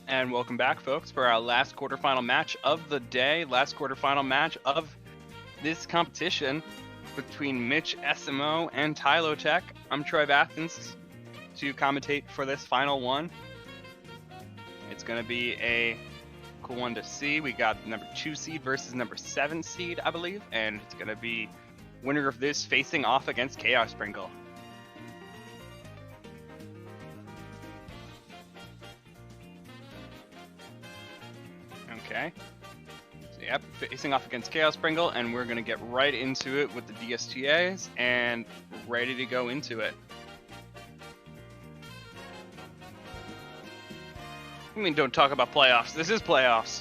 And welcome back, folks, for our last quarterfinal match of the day, last quarterfinal match of this competition between Mitch SMO and TiloTech. I'm Troy Athens to commentate for this final one. It's going to be a cool one to see. We got number 2 seed versus number 7 seed, I believe, and it's going to be winner of this facing off against Chaos Sprinkle. Okay, so yep, facing off against Chaos Sprinkle, and we're gonna get right into it with the DSTAs and ready to go into it. I mean, don't talk about playoffs. This is playoffs.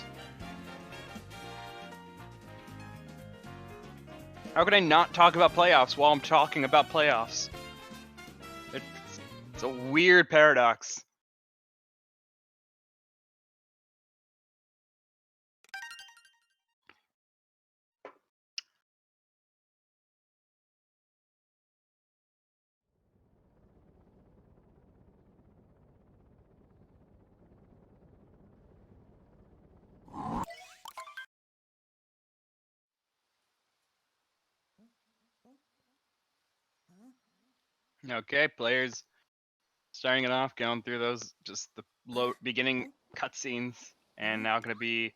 How could I not talk about playoffs while I'm talking about playoffs? It's a weird paradox. Okay, players starting it off, going through those, just the low beginning cutscenes, and now going to be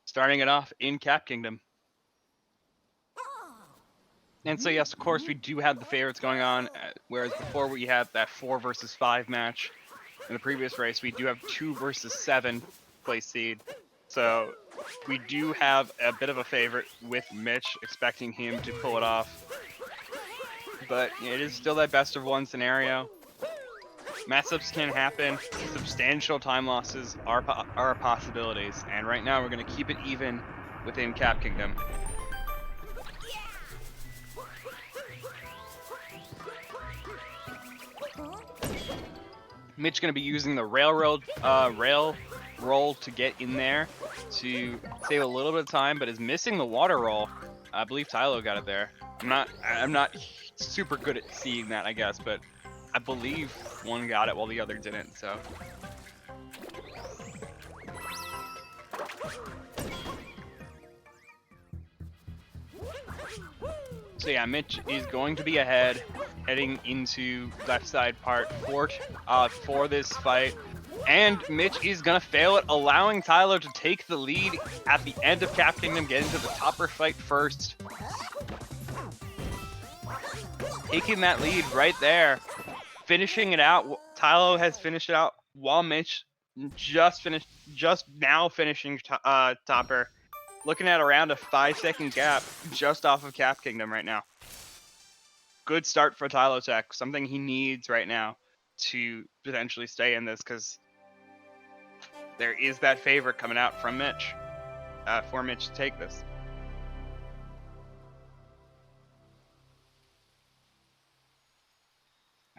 starting it off in Cap Kingdom. And so yes, of course, we do have the favorites going on, whereas before we had that 4 versus 5 match in the previous race, we do have 2 versus 7 place seed. So we do have a bit of a favorite with Mitch, expecting him to pull it off. But it is still that best of one scenario. Mess-ups can happen. Substantial time losses are possibilities. And right now we're going to keep it even within Cap Kingdom. Mitch going to be using the rail roll to get in there to save a little bit of time, but is missing the water roll. I believe Tylo got it there. I'm not super good at seeing that, I guess, but I believe one got it while the other didn't, so. So yeah, Mitch is going to be ahead, heading into left side part for this fight. And Mitch is gonna fail it, allowing Tylo to take the lead at the end of Cap Kingdom, get into the topper fight first. Taking that lead right there, finishing it out. Tylo has finished it out while Mitch just now finishing topper. Looking at around a 5-second gap just off of Cap Kingdom right now. Good start for TiloTech, something he needs right now to potentially stay in this, because there is that favor coming out from Mitch for Mitch to take this.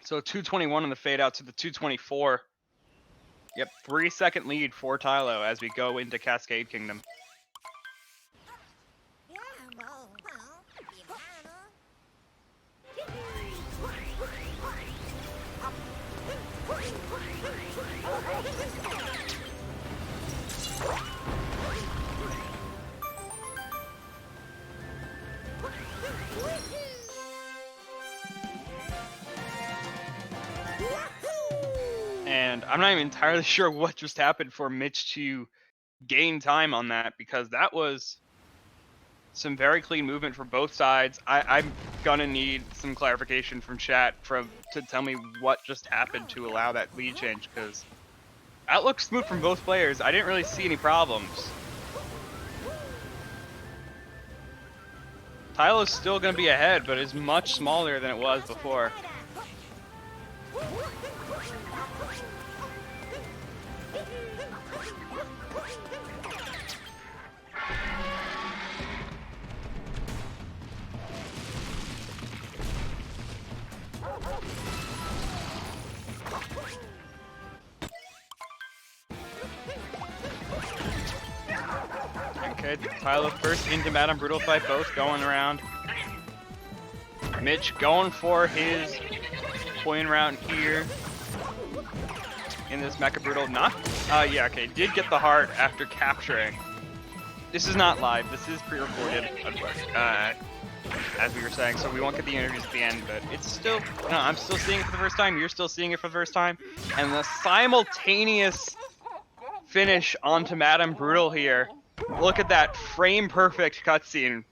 So 221 on the fade out to the 224. Yep, 3-second lead for Tylo as we go into Cascade Kingdom. And I'm not even entirely sure what just happened for Mitch to gain time on that, because that was some very clean movement for both sides. I'm gonna need some clarification from chat to tell me what just happened to allow that lead change, because that looked smooth from both players. I didn't really see any problems. Tylo's still gonna be ahead, but is much smaller than it was before. Okay, Tylo first into Madame Brutal fight, both going around. Mitch going for his point round here in in this Mecha Brutal. Not, yeah, okay, did get the heart after capturing. This is not live. This is pre-recorded, as we were saying, so we won't get the interviews at the end, but it's still, no, I'm still seeing it for the first time. You're still seeing it for the first time. And the simultaneous finish onto Madame Brutal here. Look at that frame-perfect cutscene.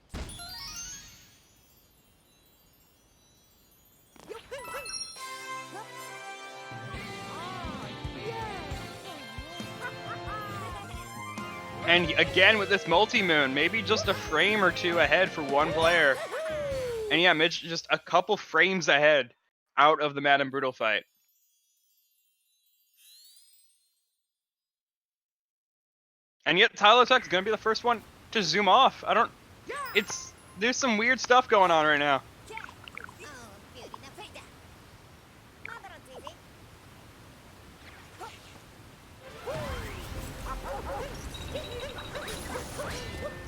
And again with this multi-moon, maybe just a frame or two ahead for one player. And yeah, Mitch just a couple frames ahead out of the Madame Brutal fight. And yet TiloTech's gonna be the first one to zoom off. There's some weird stuff going on right now.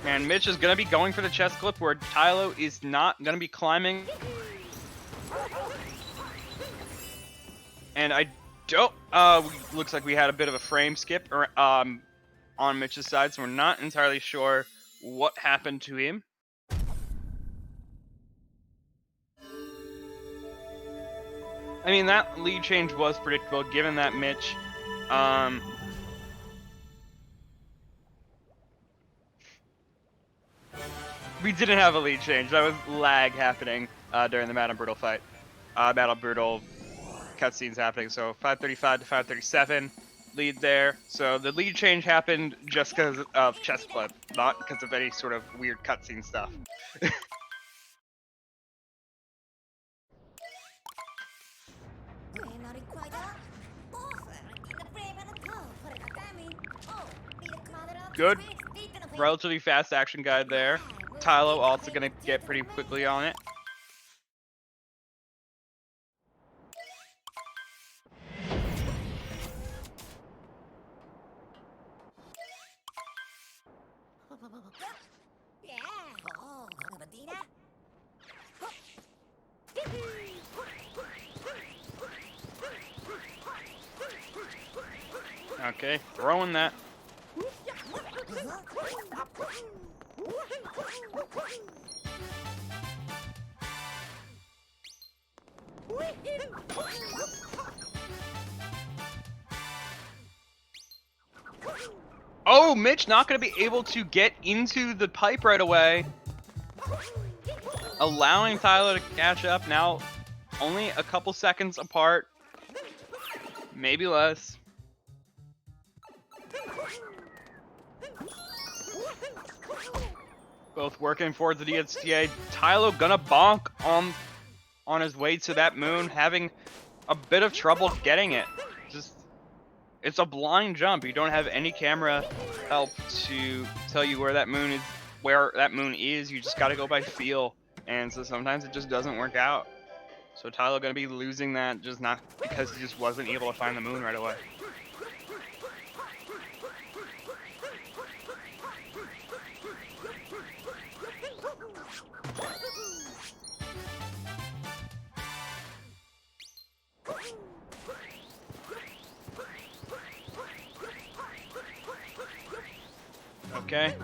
And Mitch is going to be going for the chest clip where Tilo is not going to be climbing. And I don't... looks like we had a bit of a frame skip on Mitch's side, so we're not entirely sure what happened to him. I mean, that lead change was predictable, given that Mitch... we didn't have a lead change. That was lag happening during the Madame Brutal fight. Madame Brutal cutscenes happening. So 535 to 537 lead there. So the lead change happened just because of chest clip, not because of any sort of weird cutscene stuff. Good, relatively fast action guide there. Tilo also gonna get pretty quickly on it. Okay, throwing that. Oh, Mitch not going to be able to get into the pipe right away. Allowing Tyler to catch up now. Only a couple seconds apart. Maybe less. Both working for the DSTA. Tylo gonna bonk on his way to that moon, having a bit of trouble getting it. It's a blind jump. You don't have any camera help to tell you where that moon is. You just gotta go by feel, and so sometimes it just doesn't work out. So Tylo gonna be losing that, just not because he just wasn't able to find the moon right away. Okay.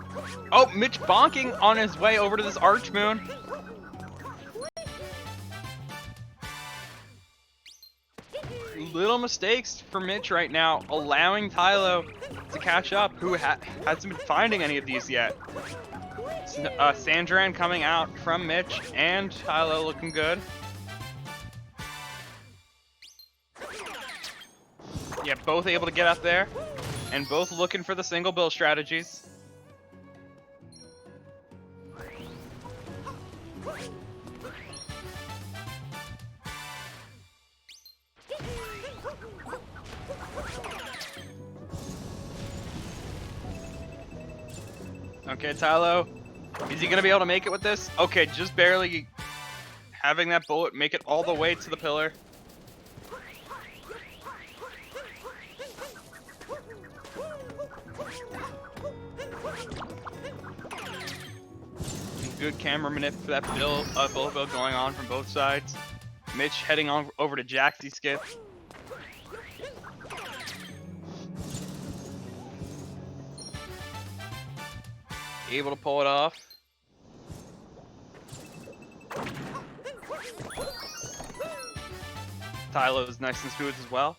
Oh, Mitch bonking on his way over to this arch moon. Little mistakes for Mitch right now, allowing Tylo to catch up, who hasn't been finding any of these yet. Sandran coming out from Mitch, and Tylo looking good. Yeah, both able to get up there, and both looking for the single bill strategies. Okay, Tylo, is he gonna be able to make it with this? Okay, just barely having that bullet make it all the way to the pillar. Good camera manip for that bullet bill going on from both sides. Mitch heading on over to Jaxie skip. able to pull it off. Tylo's nice and smooth as well.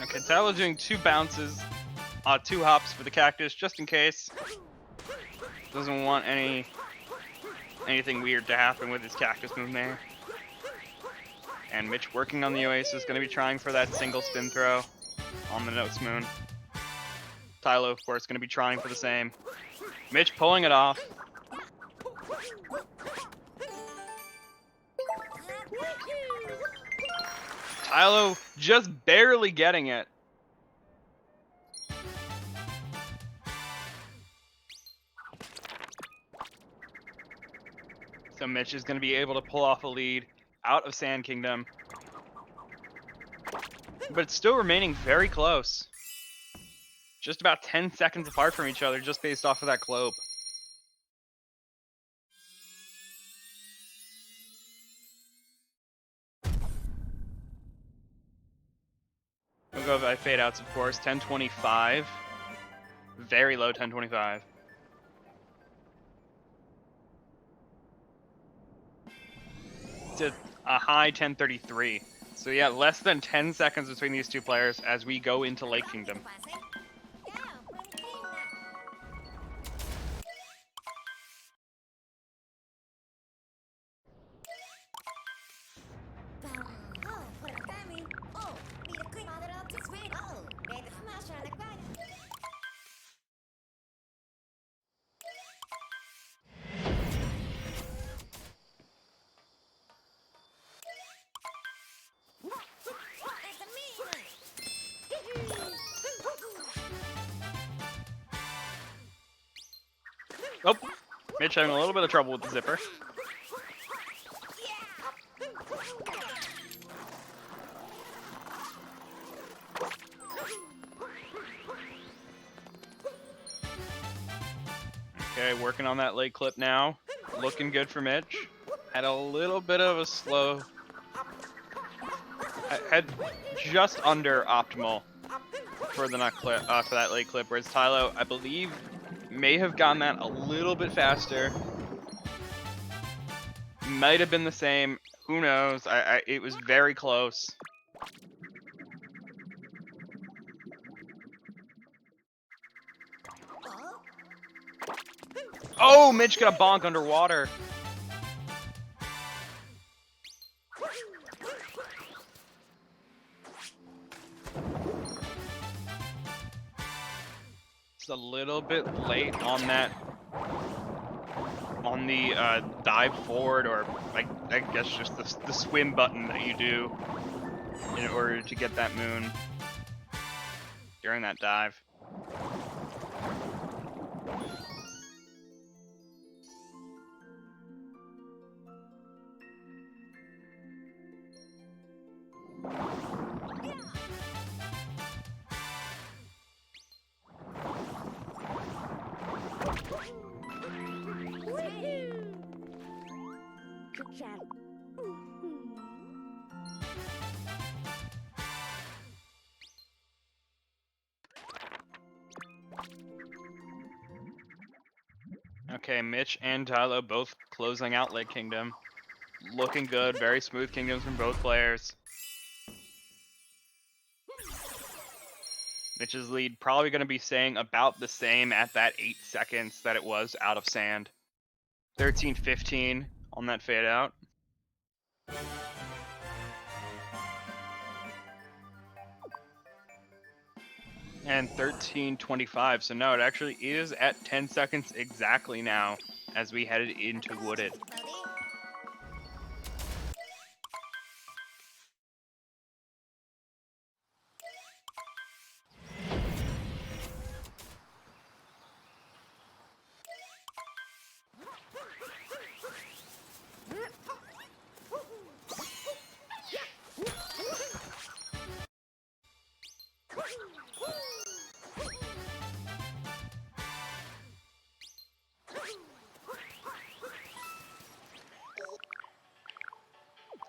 Okay, Tylo's doing 2 bounces, 2 hops for the cactus, just in case. Doesn't want anything weird to happen with his cactus move there. And Mitch working on the Oasis, going to be trying for that single spin throw on the Notes Moon. Tylo, of course, going to be trying for the same. Mitch pulling it off. Tylo just barely getting it. So Mitch is going to be able to pull off a lead out of Sand Kingdom. But it's still remaining very close. Just about 10 seconds apart from each other, just based off of that globe. We'll go by fade outs, of course. 10:25. Very low 10:25. To a high 10:33. So yeah, less than 10 seconds between these two players as we go into Lake Kingdom. Oh, Mitch having a little bit of trouble with the zipper. Okay, working on that leg clip now. Looking good for Mitch. Had a little bit of a slow... Had just under optimal for the nut clip, for that leg clip, whereas Tylo, I believe, may have gotten that a little bit faster. Might have been the same. Who knows? It was very close. Oh, Mitch got a bonk underwater. It's a little bit late on that, on the dive forward, or like I guess just the swim button that you do in order to get that moon during that dive. Okay, Mitch and Tylo both closing out Lake Kingdom. Looking good, very smooth kingdoms from both players. Mitch's lead probably going to be staying about the same at that 8 seconds that it was out of sand. 13:15 on that fade out. And 13:25, so no, it actually is at 10 seconds exactly now as we headed into Wooded.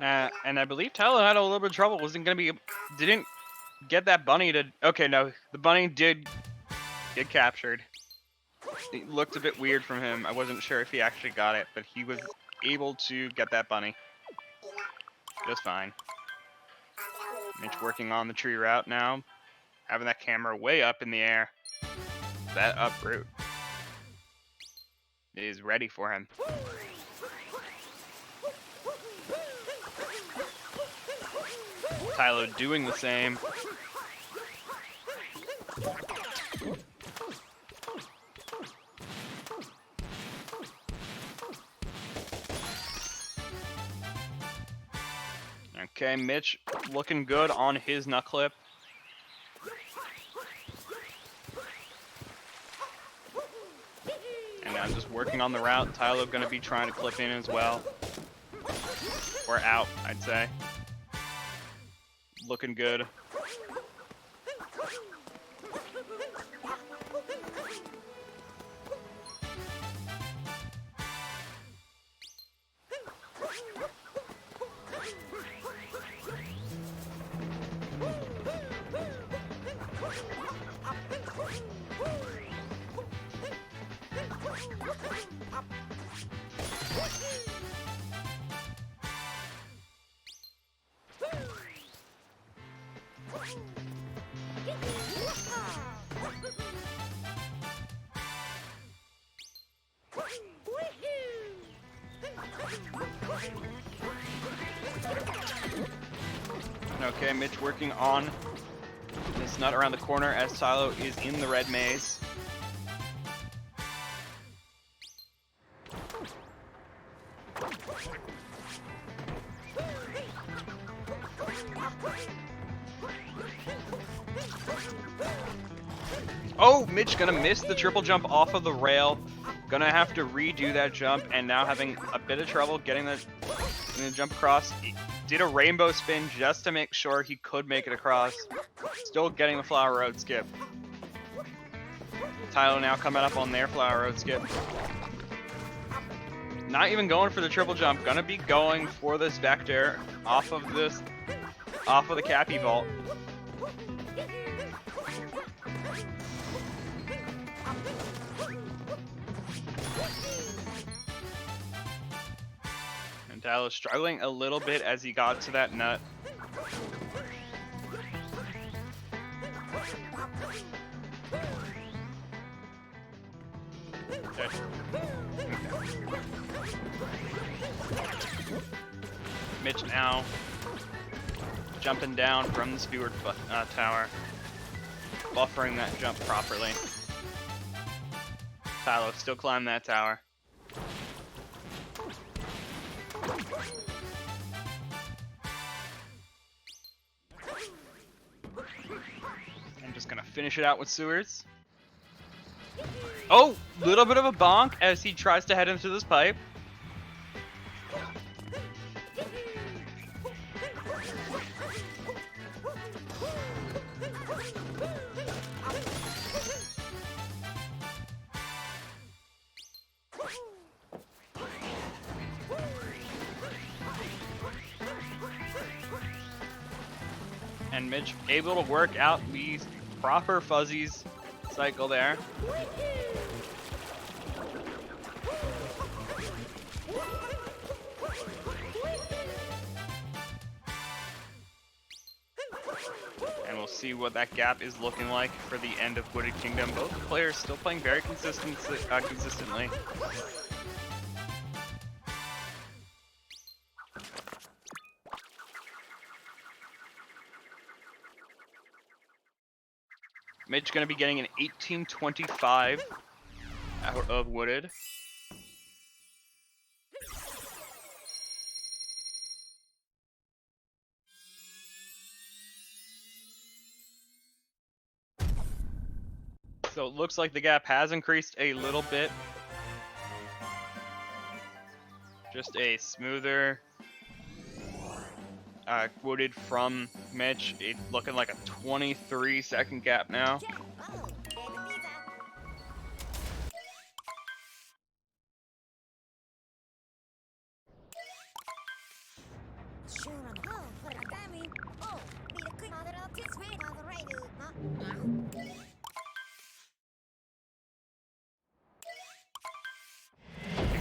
And I believe Tylo had a little bit of trouble. Didn't get that bunny to. Okay, no, the bunny did get captured. It looked a bit weird from him. I wasn't sure if he actually got it, but he was able to get that bunny just fine. Mitch working on the tree route now, having that camera way up in the air. That uproot is ready for him. Tylo doing the same. Okay, Mitch looking good on his nut clip. And I'm just working on the route. Tylo going to be trying to clip in as well. Or out, I'd say. Looking good. Okay, Mitch working on this nut around the corner as Tylo is in the red maze. Oh, Mitch gonna miss the triple jump off of the rail. Gonna have to redo that jump, and now having a bit of trouble getting the jump across. He did a rainbow spin just to make sure he could make it across. Still getting the flower road skip. Tylo now coming up on their flower road skip. Not even going for the triple jump. Gonna be going for this vector off of the Cappy vault. And Tylo struggling a little bit as he got to that nut. Mitch now jumping down from the Speedrun tower, buffering that jump properly. Tylo still climbing that tower. I'm just gonna finish it out with sewers. Oh, little bit of a bonk as he tries to head into this pipe. And Mitch able to work out the proper fuzzies cycle there. And we'll see what that gap is looking like for the end of Wooded Kingdom. Both players still playing very consistently. Mitch going to be getting an 1825 out of Wooded. So it looks like the gap has increased a little bit. Just a smoother Wooded from Mitch. It's looking like a 23-second gap now.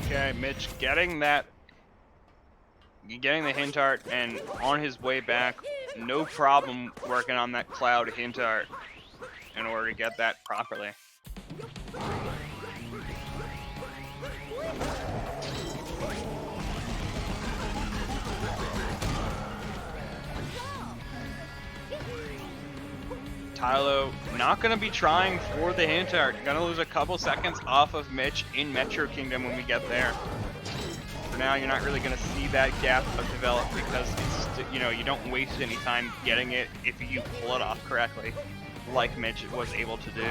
Okay, Mitch getting the hint art and on his way back, no problem working on that cloud hint art in order to get that properly. Tilo not going to be trying for the hint art. Going to lose a couple seconds off of Mitch in Metro Kingdom when we get there. For now, you're not really going to see that gap develop because it's, you know, you don't waste any time getting it if you pull it off correctly, like Mitch was able to do.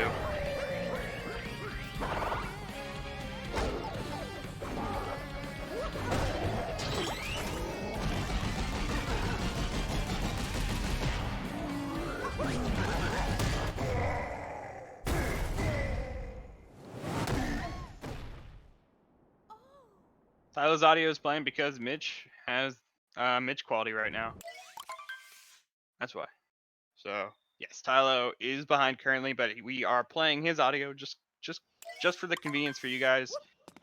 Tilo's audio is playing because Mitch has Mitch quality right now. That's why. So yes, Tilo is behind currently, but we are playing his audio just for the convenience for you guys.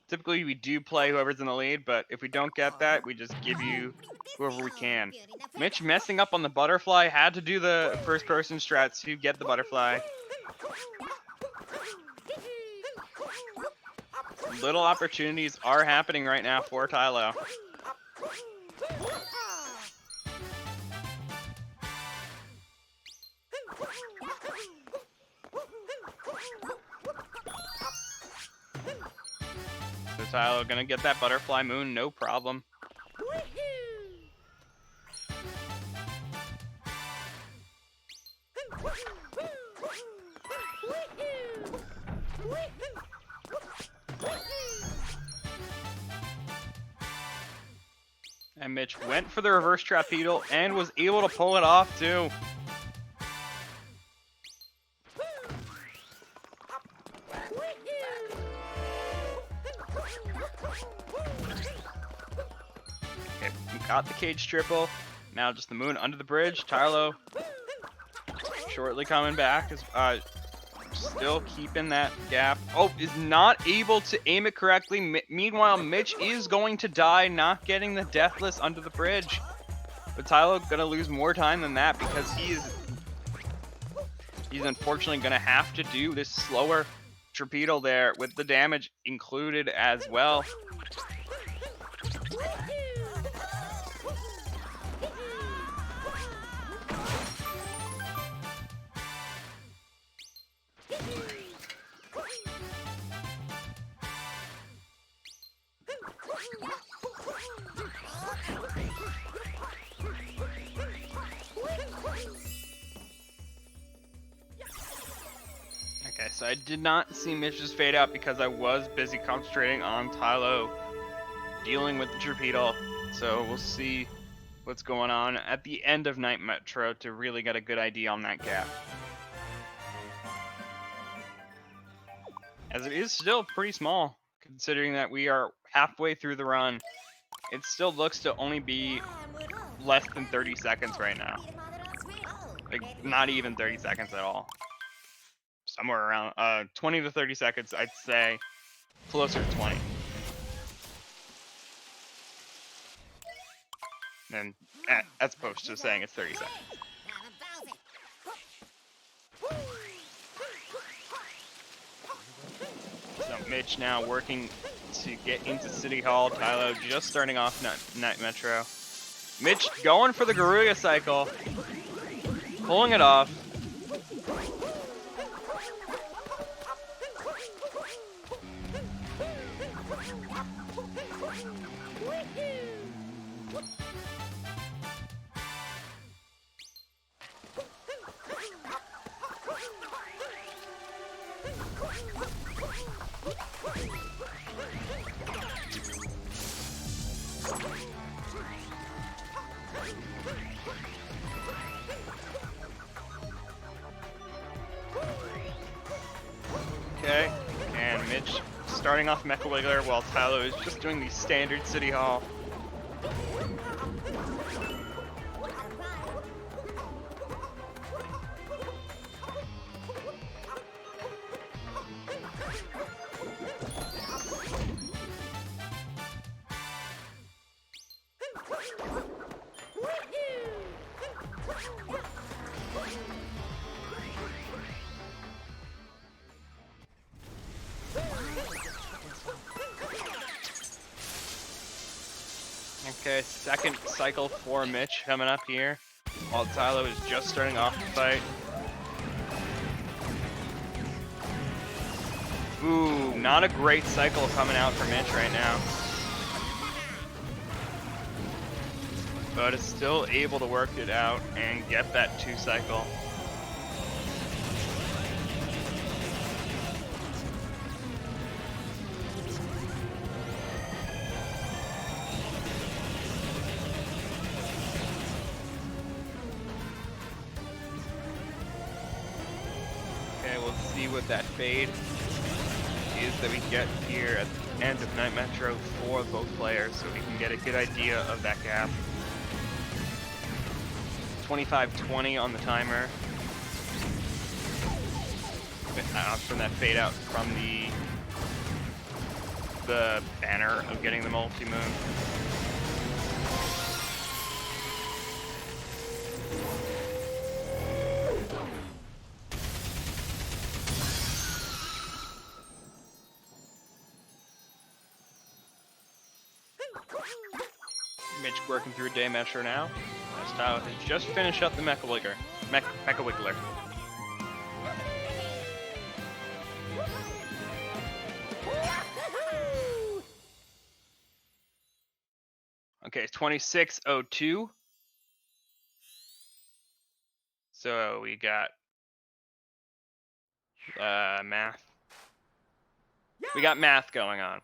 Typically we do play whoever's in the lead, but if we don't get that, we just give you whoever we can. Mitch messing up on the butterfly, had to do the first person strat to get the butterfly. Little opportunities are happening right now for Tilo. So Tilo gonna get that butterfly moon, no problem. And Mitch went for the reverse trapeze and was able to pull it off too. Okay, we got the cage triple. Now just the moon under the bridge. Tilo shortly coming back. Still keeping that gap. Oh, is not able to aim it correctly. Meanwhile, Mitch is going to die, not getting the deathless under the bridge. But Tilo gonna lose more time than that because he's unfortunately gonna have to do this slower torpedo there with the damage included as well. Okay, so I did not see Mitch's fade out because I was busy concentrating on Tilo dealing with the torpedo. So we'll see what's going on at the end of Night Metro to really get a good idea on that gap. As it is still pretty small, considering that we are halfway through the run. It still looks to only be less than 30 seconds right now. Like, not even 30 seconds at all. Somewhere around 20 to 30 seconds, I'd say. Closer to 20. And as opposed to saying it's 30 seconds. So Mitch now working to get into City Hall. Tilo just starting off Night Metro. Mitch going for the Garuya cycle. Pulling it off. Okay, and Mitch starting off Mecha Wiggler while Tilo is just doing the standard City Hall. Okay, second cycle for Mitch coming up here, while Tylo is just starting off the fight. Ooh, not a great cycle coming out for Mitch right now. But is still able to work it out and get that 2 cycle. Okay, we'll see what that fade is that we get here at the end of Night Metro for both players, so we can get a good idea of that gap. 25-20 on the timer. From that fade out from the banner of getting the multi-moon. Mitch working through Day Metro now. Tylo has just finished up the Mecha Wiggler. Okay, 26:02. So we got math. We got math going on.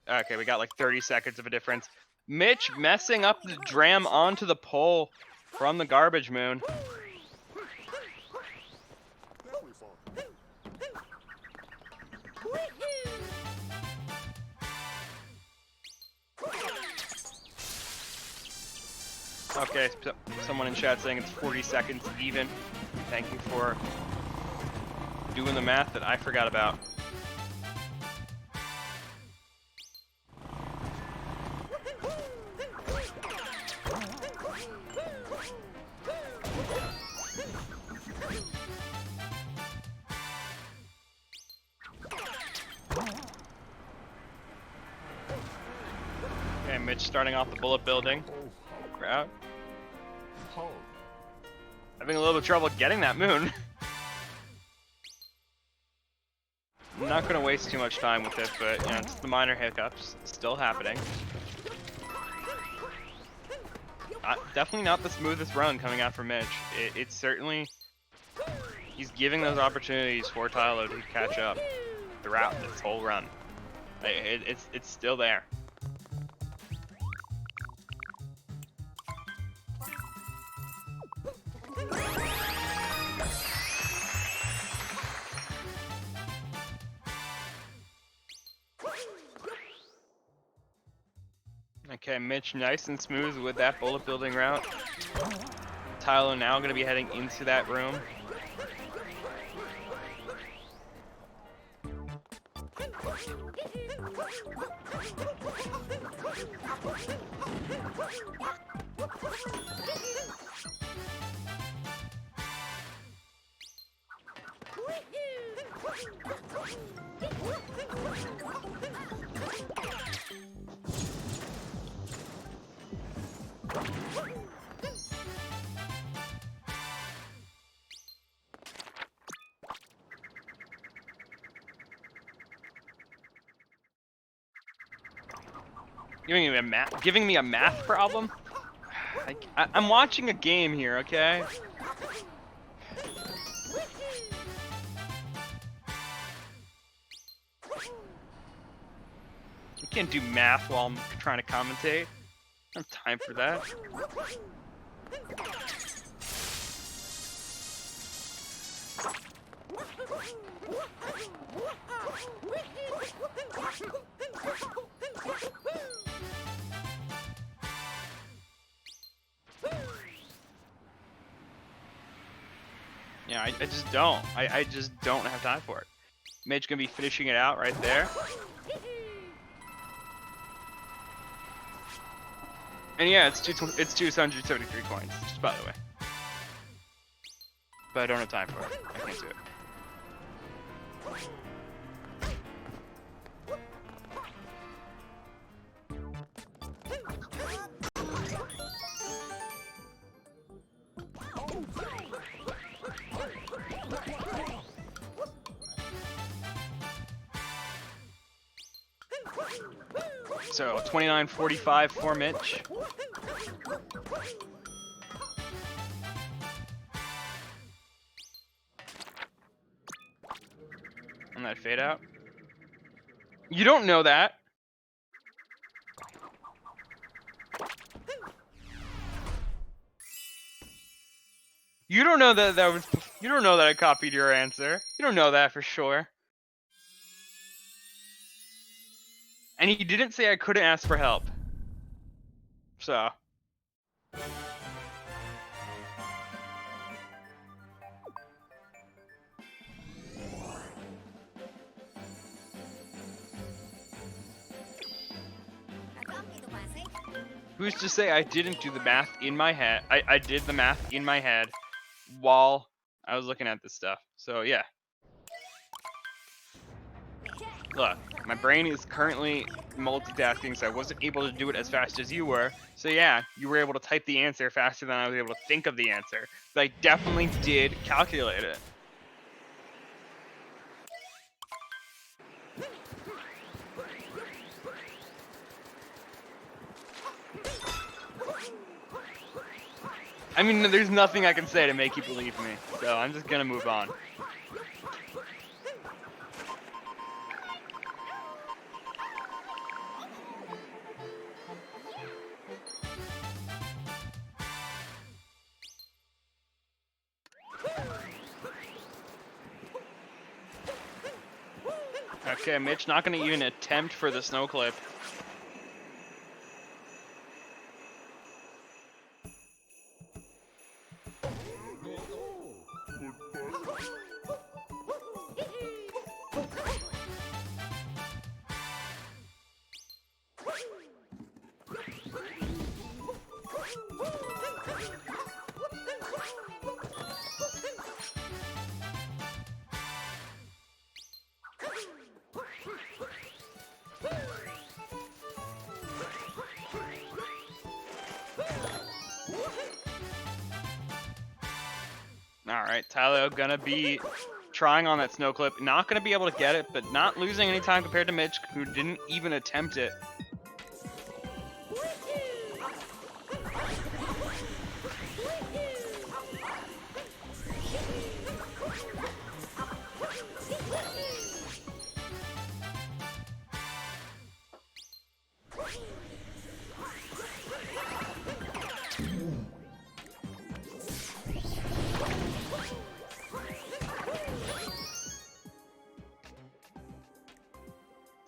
Okay, we got like 30 seconds of a difference. Mitch messing up the dram onto the pole from the garbage moon. Okay, someone in chat saying it's 40 seconds even. Thank you for doing the math that I forgot about. Okay, Mitch starting off the bullet building. Crowd. Having a little bit of trouble getting that moon. I'm not going to waste too much time with it, but you know, it's the minor hiccups still happening. Definitely not the smoothest run coming out from Mitch. It's certainly, he's giving those opportunities for Tylo to catch up throughout this whole run. It's still there. Okay, Mitch nice and smooth with that bullet building route. Tylo now going to be heading into that room. Giving me a math problem? I'm watching a game here, okay? You can't do math while I'm trying to commentate. I don't have time for that. Yeah, I just don't. I just don't have time for it. Mitch gonna be finishing it out right there. And yeah, it's 273 coins, just by the way. But I don't have time for it. I can't do it. So 29.45 for Mitch. On that fade out. You don't know that. You don't know that you don't know that I copied your answer. You don't know that for sure. And he didn't say I couldn't ask for help. So. Who's to say I didn't do the math in my head? I did the math in my head while I was looking at this stuff. So yeah. Look, my brain is currently multitasking, so I wasn't able to do it as fast as you were. So yeah, you were able to type the answer faster than I was able to think of the answer. But I definitely did calculate it. I mean, there's nothing I can say to make you believe me, so I'm just gonna move on. Okay, Mitch not gonna even attempt for the snow clip. Alright, Tylo gonna be trying on that snow clip. Not gonna be able to get it, but not losing any time compared to Mitch, who didn't even attempt it.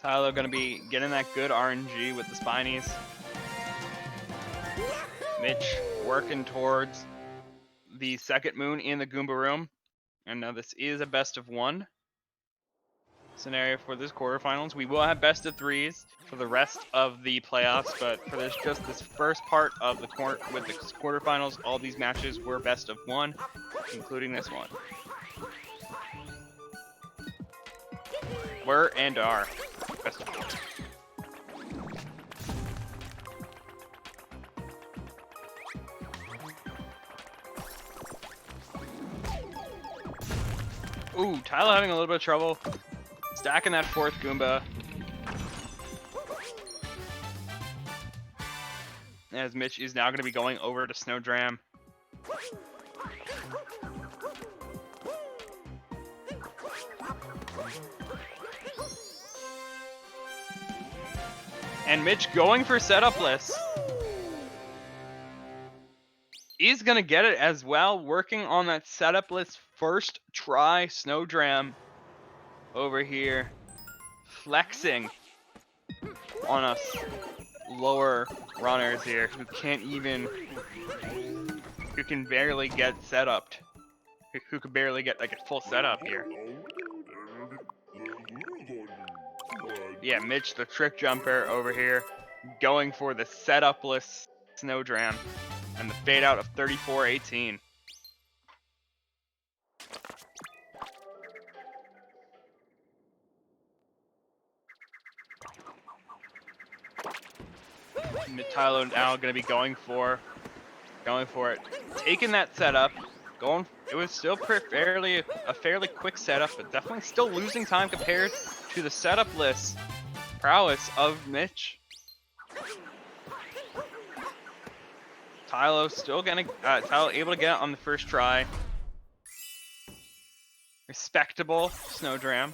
Tylo gonna be getting that good RNG with the Spinies. Mitch working towards the second moon in the Goomba room. And now this is a best of one scenario for this quarterfinals. We will have best of threes for the rest of the playoffs, but for just this first part of the quarterfinals, all these matches were best of one, including this one. Were and are best of one. Ooh, Tylo having a little bit of trouble stacking that fourth Goomba. As Mitch is now going to be going over to Snowdram. And Mitch going for setup-less. Is going to get it as well, working on that setup-less first try Snowdram over here. Flexing on us lower runners here who can't even, who can barely get set up, who could barely get like a full setup here. Yeah, Mitch the trick jumper over here going for the setup-less Snowdram and the fade out of 34-18. Tylo now going to be going for it, taking that setup, going. It was still a fairly quick setup, but definitely still losing time compared to the setup-less prowess of Mitch. Tilo still gonna Tilo able to get it on the first try. Respectable Snowdram.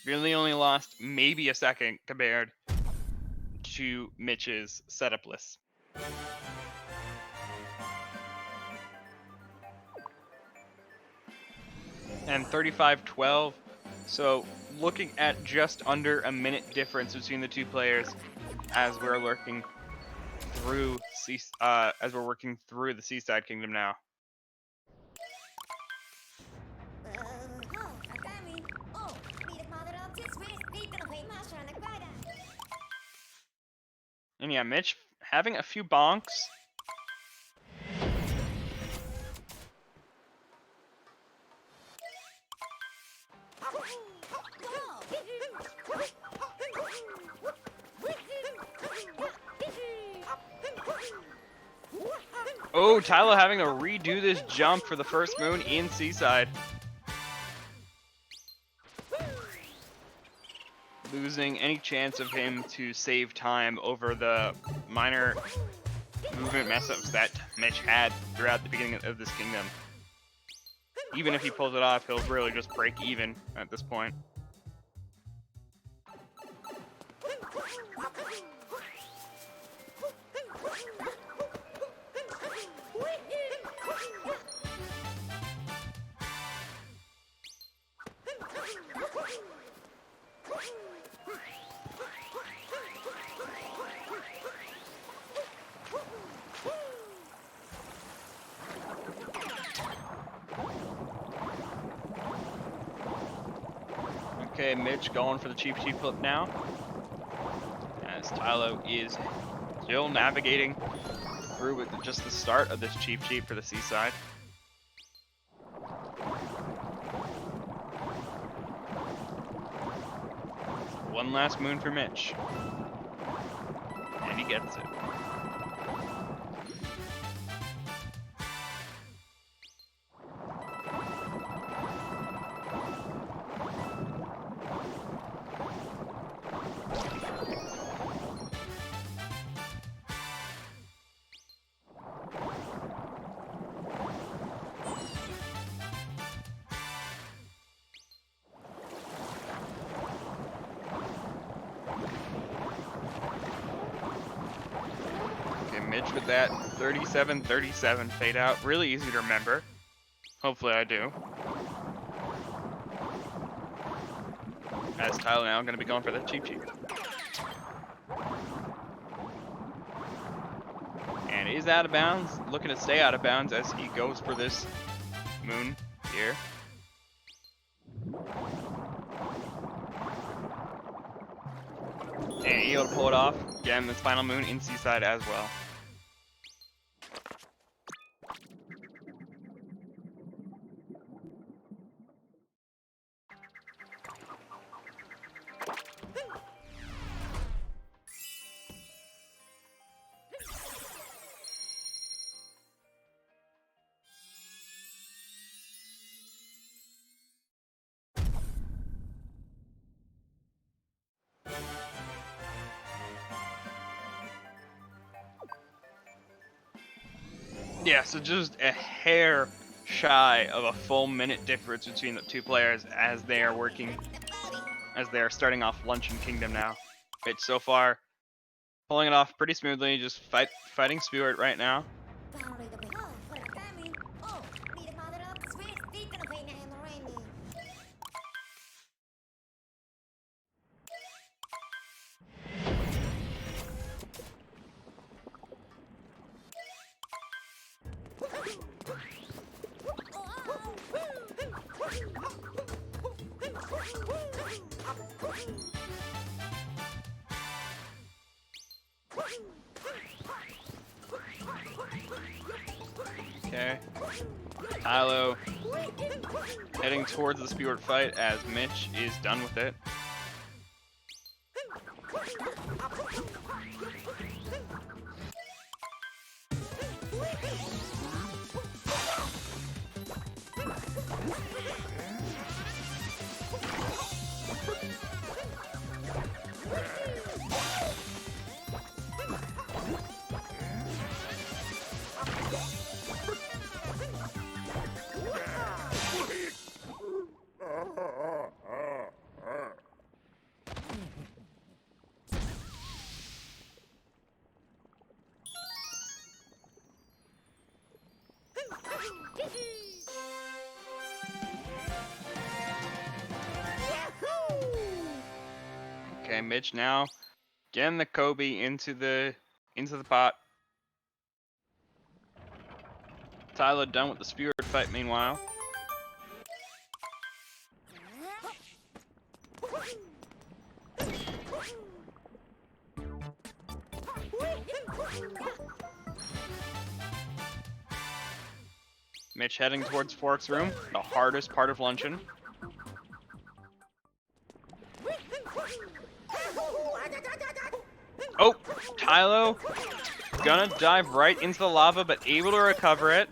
Really only lost maybe a second compared to Mitch's setup list. And 35-12. So looking at just under a minute difference between the two players as we're working through the Seaside Kingdom now. And yeah, Mitch having a few bonks. Oh, Tilo having to redo this jump for the first moon in Seaside. Losing any chance of him to save time over the minor movement mess-ups that Mitch had throughout the beginning of this kingdom. Even if he pulls it off, he'll really just break even at this point. Okay, Mitch going for the cheap flip now. As Tilo is still navigating through with just the start of this cheap for the Seaside. One last moon for Mitch. And he gets it. Mitch with that 37-37 fade out. Really easy to remember. Hopefully I do. As Tilo now going to be going for the cheap. And he's out of bounds. Looking to stay out of bounds as he goes for this moon here. And able to pull it off. Again, this final moon in Seaside as well. Yeah, so just a hair shy of a full minute difference between the two players as they are starting off Luncheon Kingdom now. Mitch so far pulling it off pretty smoothly, just fighting Spirit right now. Okay. Tilo heading towards the Spirit fight as Mitch is done with it. Okay, Mitch now getting the Kobe into the pot. Tyler done with the spirit fight meanwhile. Mitch heading towards Fork's room, the hardest part of Luncheon. Oh, Tylo gonna dive right into the lava, but able to recover it.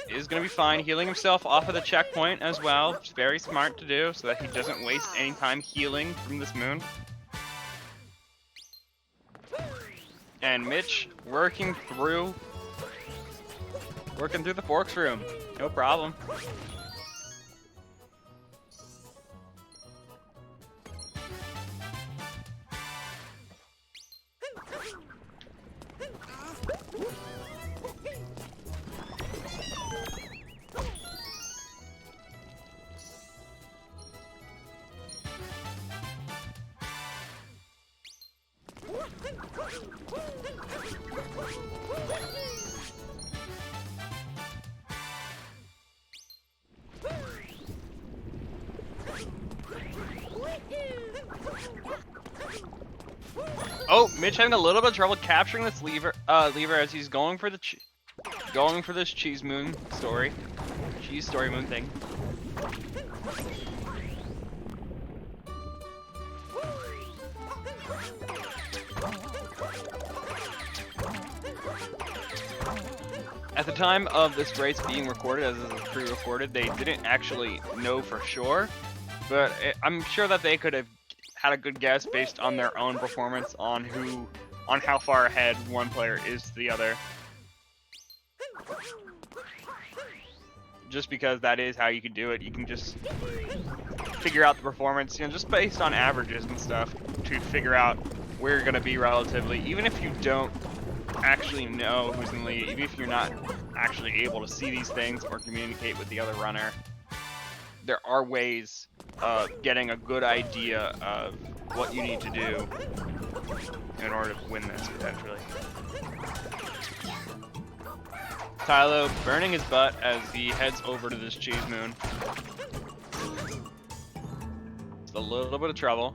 Is gonna be fine, healing himself off of the checkpoint as well. It's very smart to do so that he doesn't waste any time healing from this moon. And Mitch working through the Forks room. No problem. Oh, Mitch having a little bit of trouble capturing this lever as he's going for this cheese story moon thing. At the time of this race being recorded, as this is pre-recorded, they didn't actually know for sure, but I'm sure that they could have had a good guess based on their own performance on how far ahead one player is to the other. Just because that is how you can do it. You can just figure out the performance, just based on averages and stuff, to figure out where you're going to be relatively, even if you don't actually know who's in the lead, even if you're not actually able to see these things or communicate with the other runner. There are ways of getting a good idea of what you need to do in order to win this, potentially. Tylo burning his butt as he heads over to this cheese moon. It's a little bit of trouble.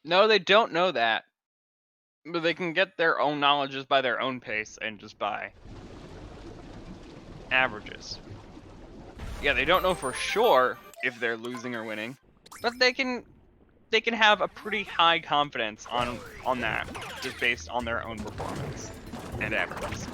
No, they don't know that. But they can get their own knowledge just by their own pace and just by averages. Yeah, they don't know for sure if they're losing or winning, but they can have a pretty high confidence on that just based on their own performance and averages.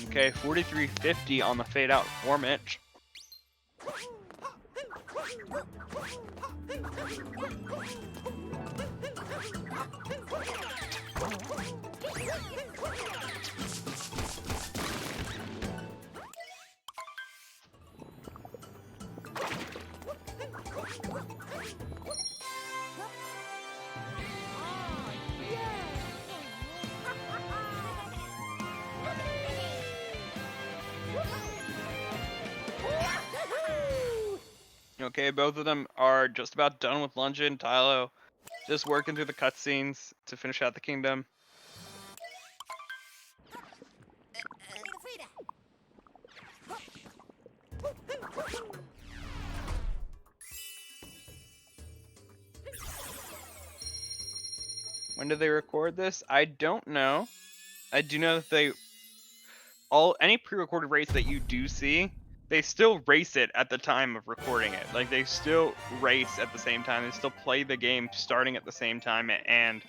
Okay, 43.50 on the fade out for Mitch. Okay, both of them are just about done with Luncheon. Tylo just working through the cutscenes to finish out the kingdom. When did they record this? I don't know. I do know that any pre-recorded race that you do see, they still race it at the time of recording it. Like, they still race at the same time. They still play the game starting at the same time and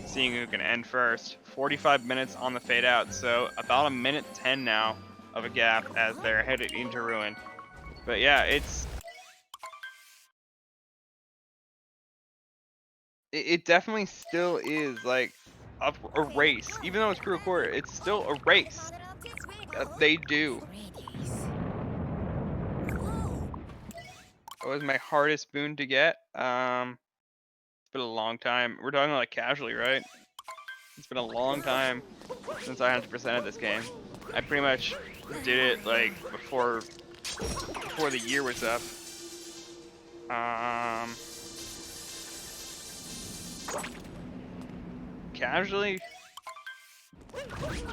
seeing who can end first. 45 minutes on the fade out, so about 1:10 now of a gap as they're headed into ruin. But yeah, it definitely still is like a race. Even though it's pre-recorded, it's still a race that they do. It was my hardest boon to get. It's been a long time. We're talking like casually, right? It's been a long time since I 100%ed this game. I pretty much did it like before the year was up. Casually,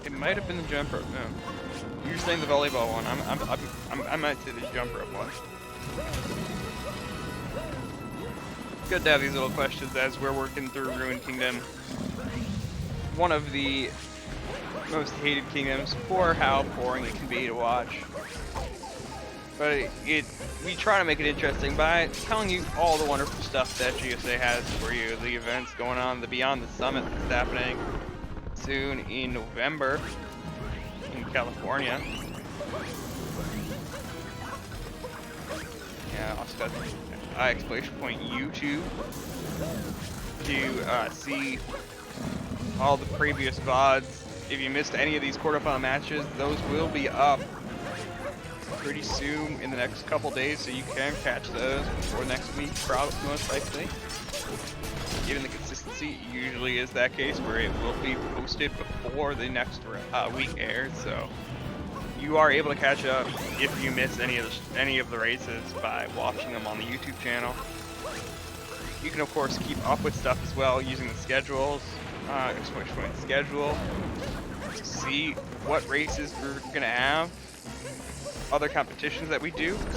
it might have been the jump rope. No, you're saying the volleyball one. I might say the jump rope one. Good to have these little questions as we're working through Ruined Kingdom. One of the most hated kingdoms for how boring it can be to watch. But we try to make it interesting by telling you all the wonderful stuff that GSA has for you. The events going on, the Beyond the Summit that's happening soon in November in California. Yeah, also got exclamation point YouTube to see all the previous VODs. If you missed any of these quarterfinal matches, those will be up pretty soon in the next couple days, so you can catch those before next week, probably most likely. Given the consistency, it usually is that case where it will be posted before the next week airs, so you are able to catch up if you miss any of the races by watching them on the YouTube channel. You can of course keep up with stuff as well using the schedules, exclamation point schedule, to see what races we're gonna have, other competitions that we do. You can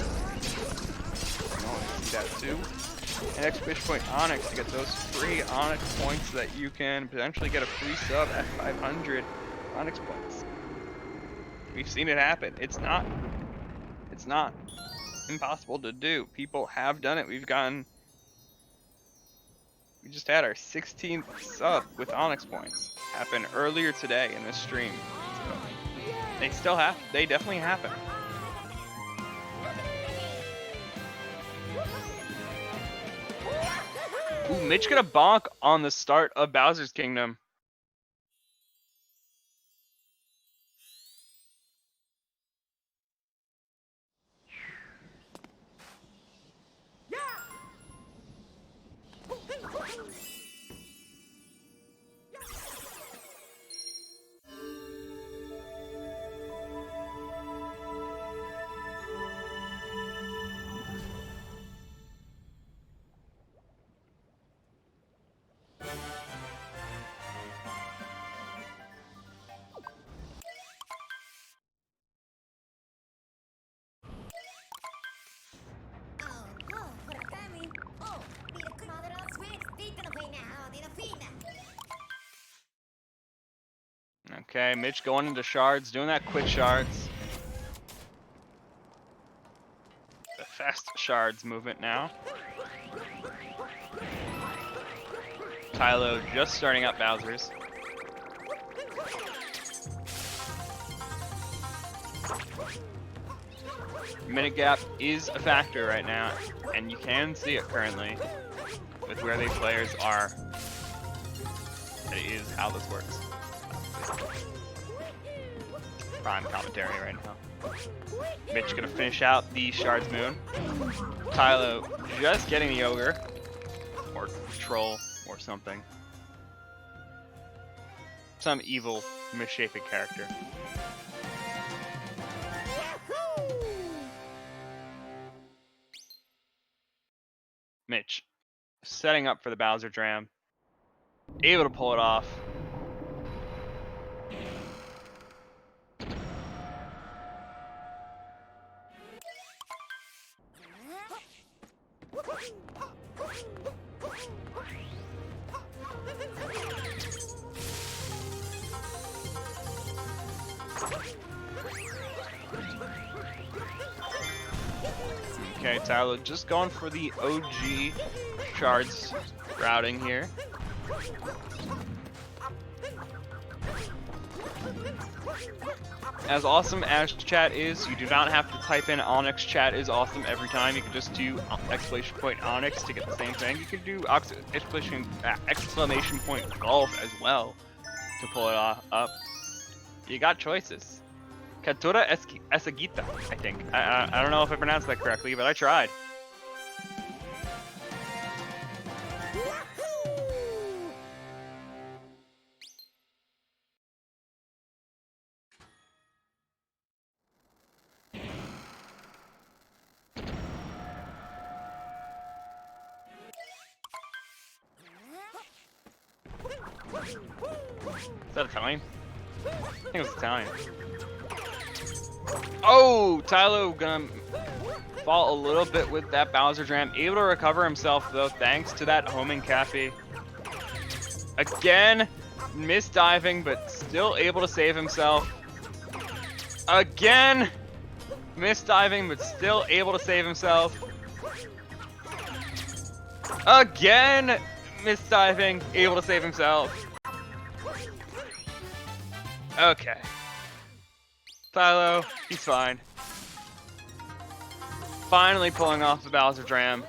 see that too. And exclamation point Onyx to get those free Onyx points so that you can potentially get a free sub at 500 Onyx points. We've seen it happen. It's not impossible to do. People have done it. We just had our 16th sub with Onyx points happen earlier today in this stream. So they definitely happen. Ooh, Mitch got a bonk on the start of Bowser's Kingdom. Okay, Mitch going into shards, doing that quick shards. The fast shards movement now. Tylo just starting up Bowser's. Minute gap is a factor right now, and you can see it currently with where these players are. It is how this works. Prime commentary right now. Mitch gonna finish out the Shards Moon. Tylo just getting the Ogre. Or Troll or something. Some evil, misshapen character. Mitch setting up for the Bowser Dram. Able to pull it off. Okay, Tyler just going for the OG shards routing here. As awesome as chat is, you do not have to type in Onyx chat is awesome every time. You can just do exclamation point Onyx to get the same thing. You can do exclamation point golf as well to pull it up. You got choices. Katura Esagita, I think. I don't know if I pronounced that correctly, but I tried. Is that Italian? I think it was Italian. Oh, Tilo gonna fall a little bit with that Bowser Jam. Able to recover himself though, thanks to that homing Cappy. Again, misdiving, but still able to save himself. Again, misdiving, but still able to save himself. Again, misdiving, able to save himself. Okay. Tilo, he's fine. Finally pulling off the Bowser Jam.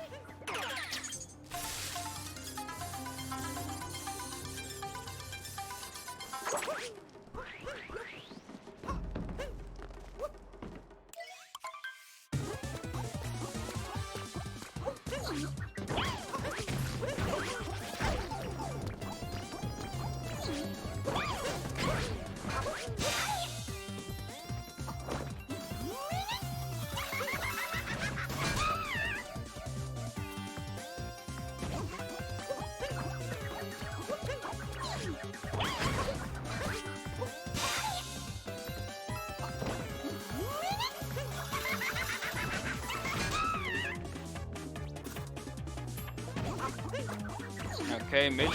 Okay, Mitch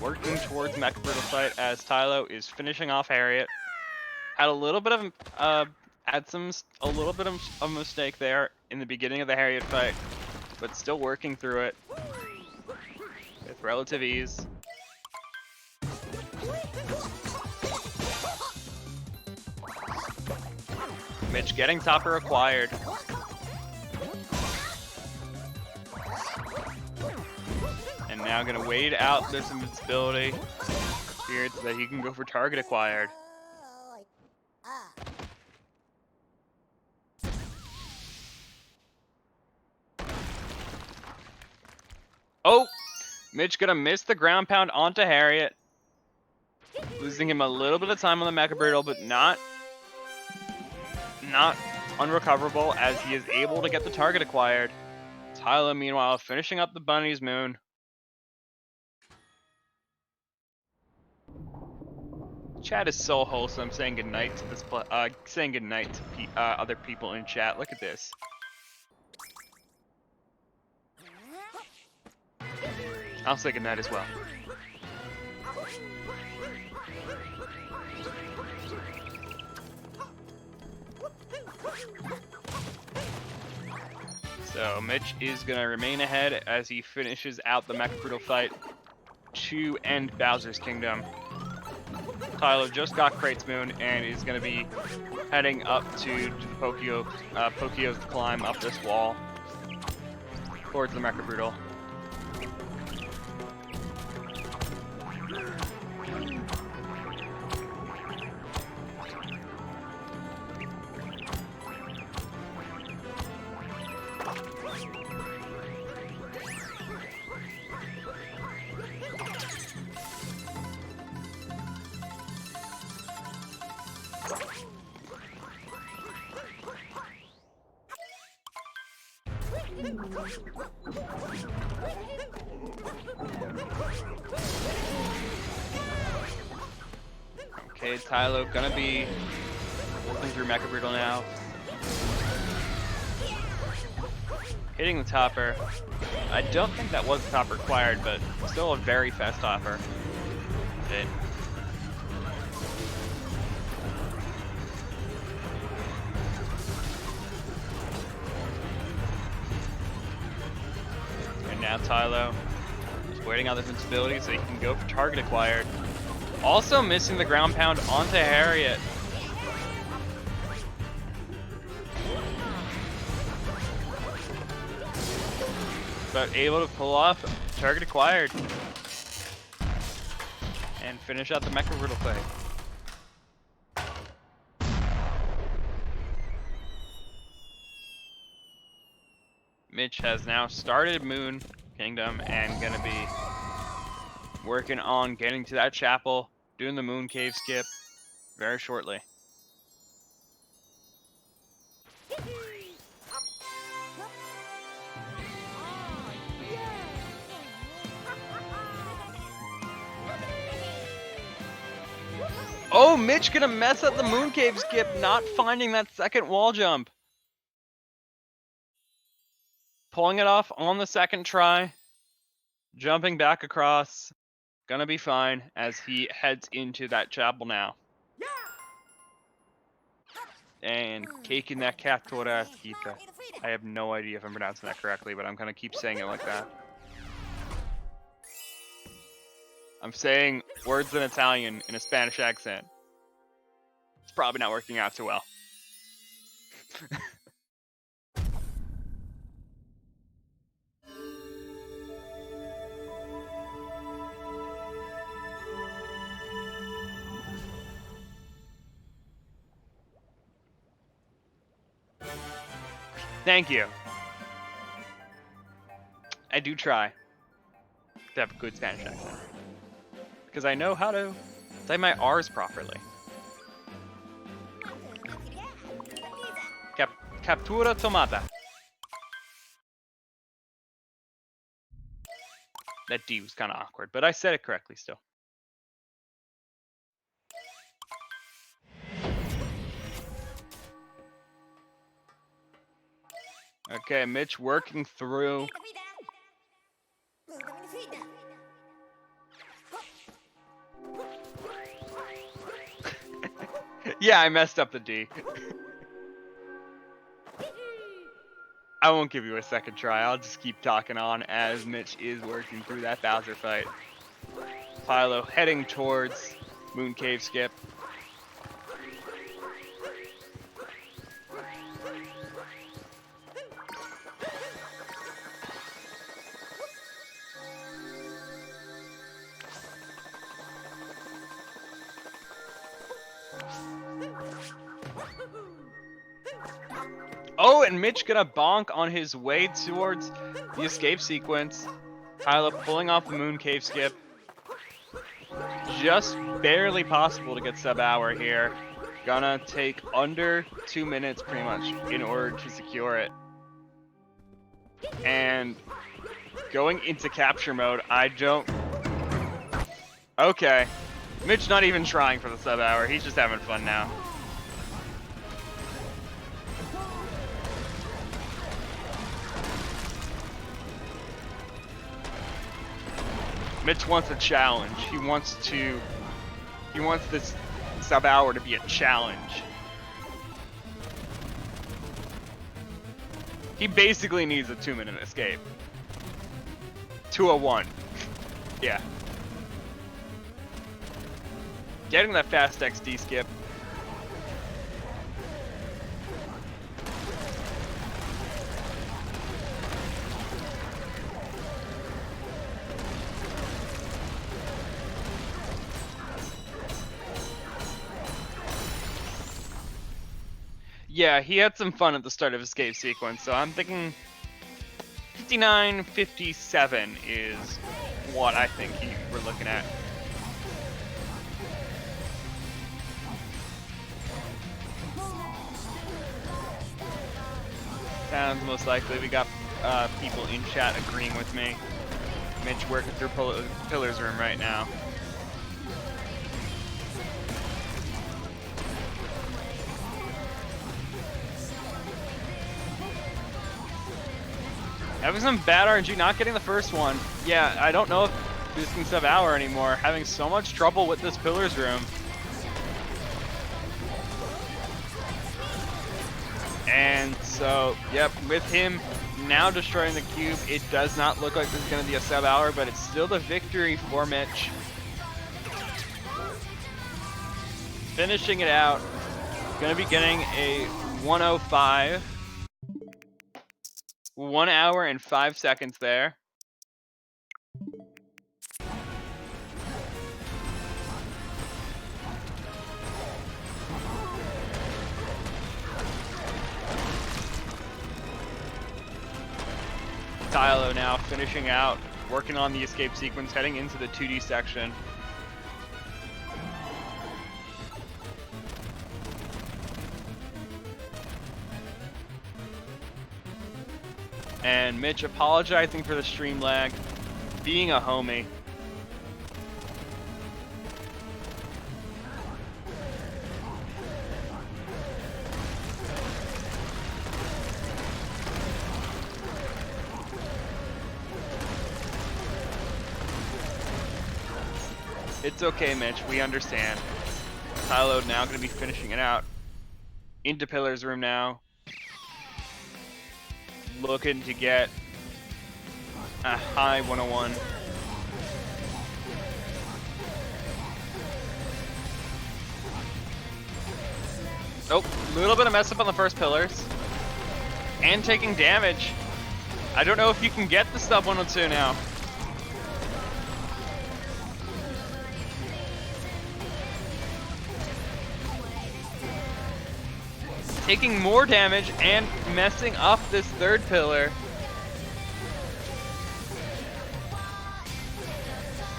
working towards Mecha Brutal Fight as Tilo is finishing off Harriet. Had a little bit of a little bit of a mistake there in the beginning of the Harriet fight, but still working through it with relative ease. Mitch getting topper acquired. And now gonna wait out this invincibility here so that he can go for target acquired. Oh! Mitch gonna miss the ground pound onto Harriet. Losing him a little bit of time on the Mecha Brutal, but not unrecoverable as he is able to get the target acquired. Tilo, meanwhile, finishing up the Bunny's Moon. Chat is so wholesome, saying goodnight to this, saying goodnight to other people in chat. Look at this. I'll say goodnight as well. So Mitch is gonna remain ahead as he finishes out the Mecha Brutal fight to end Bowser's Kingdom. Tilo just got Krate's Moon and is going to be heading up to Pokio's climb up this wall towards the Mecha Brutal. Okay, Tilo gonna be working through Mecha Brutal now. Hitting the topper. I don't think that was the topper required, but still a very fast topper. Hit. And now Tilo is waiting out the invincibility so he can go for target acquired. Also missing the ground pound onto Harriet. but able to pull off target acquired and finish out the Mecha Riddle fight. Mitch has now started Moon Kingdom and gonna be working on getting to that chapel, doing the Moon Cave skip very shortly. Oh, Mitch gonna mess up the Moon Cave skip, not finding that second wall jump. Pulling it off on the second try, jumping back across, gonna be fine as he heads into that chapel now. And caking that Cattura Kita. I have no idea if I'm pronouncing that correctly, but I'm gonna keep saying it like that. I'm saying words in Italian in a Spanish accent. It's probably not working out too well. Thank you. I do try to have a good Spanish accent. Because I know how to say my R's properly. Captura tomata. That D was kind of awkward, but I said it correctly still. Okay, Mitch working through. Yeah, I messed up the D. I won't give you a second try. I'll just keep talking on as Mitch is working through that Bowser fight. Philo heading towards Moon Cave skip. Oh, and Mitch gonna bonk on his way towards the escape sequence. Philo pulling off the Moon Cave skip. Just barely possible to get sub-hour here. Gonna take under 2 minutes pretty much in order to secure it. And going into capture mode, I don't... Okay. Mitch not even trying for the sub-hour. He's just having fun now. Mitch wants a challenge. He wants this sub-hour to be a challenge. He basically needs a 2-minute escape. 201. Yeah. Getting that fast XD skip. Yeah, he had some fun at the start of escape sequence, so I'm thinking 59-57 is what I think we're looking at. Sounds most likely. We got people in chat agreeing with me. Mitch working through Pillar's room right now. Having some bad RNG, not getting the first one. Yeah, I don't know if boosting sub-hour anymore. Having so much trouble with this Pillar's room. And so, yep, with him now destroying the cube, it does not look like this is going to be a sub-hour, but it's still the victory for Mitch. Finishing it out. Going to be getting a 105. 1 hour and 5 seconds there. Tilo now finishing out, working on the escape sequence, heading into the 2D section. And Mitch apologizing for the stream lag, being a homie. It's okay, Mitch, we understand. Tilo now going to be finishing it out. Into Pillar's room now. Looking to get a high 101. Oh, a little bit of mess up on the first pillars. And taking damage. I don't know if you can get the sub 102 now. Taking more damage and messing up this third pillar.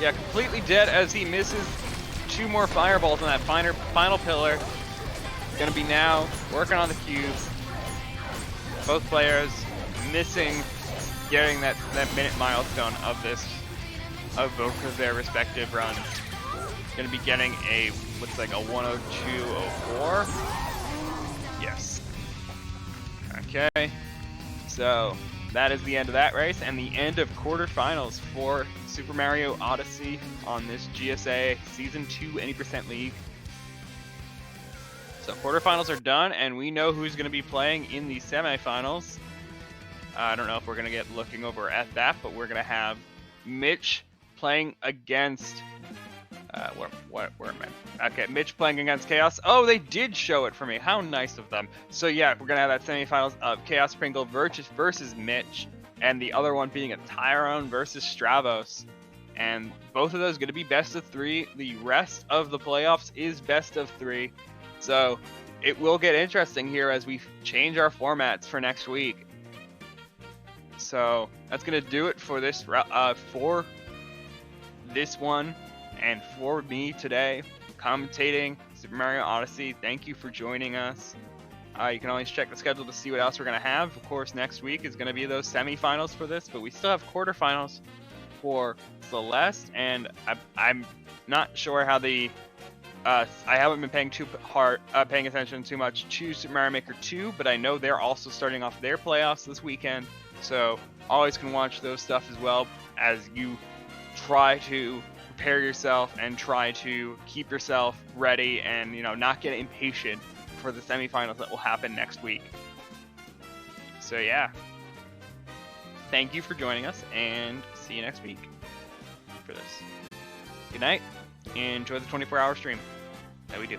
Yeah, completely dead as he misses 2 more fireballs on that final pillar. Gonna be now working on the cubes. Both players missing getting that minute milestone of both of their respective runs. Gonna be getting a, looks like a 102.04. Yes. Okay. So that is the end of that race and the end of quarterfinals for Super Mario Odyssey on this GSA Season 2 Any% League. So quarterfinals are done and we know who's going to be playing in the semifinals. I don't know if we're going to get looking over at that, but we're going to have Mitch playing against where am I? Okay, Mitch playing against Chaos. Oh, they did show it for me. How nice of them. So yeah, we're gonna have that semifinals of Chaos Pringle versus Mitch, and the other one being a Tyrone versus Stravos. And both of those gonna be best of 3. The rest of the playoffs is best of 3. So it will get interesting here as we change our formats for next week. So that's gonna do it for this one. And for me today, commentating Super Mario Odyssey, thank you for joining us. You can always check the schedule to see what else we're going to have. Of course, next week is going to be those semifinals for this, but we still have quarterfinals for Celeste, and I'm not sure how the... I haven't been paying attention too much to Super Mario Maker 2, but I know they're also starting off their playoffs this weekend, so always can watch those stuff as well as you try to prepare yourself and try to keep yourself ready and, you know, not get impatient for the semifinals that will happen next week. So yeah, thank you for joining us and see you next week for this. Good night. Enjoy the 24-hour stream that we do.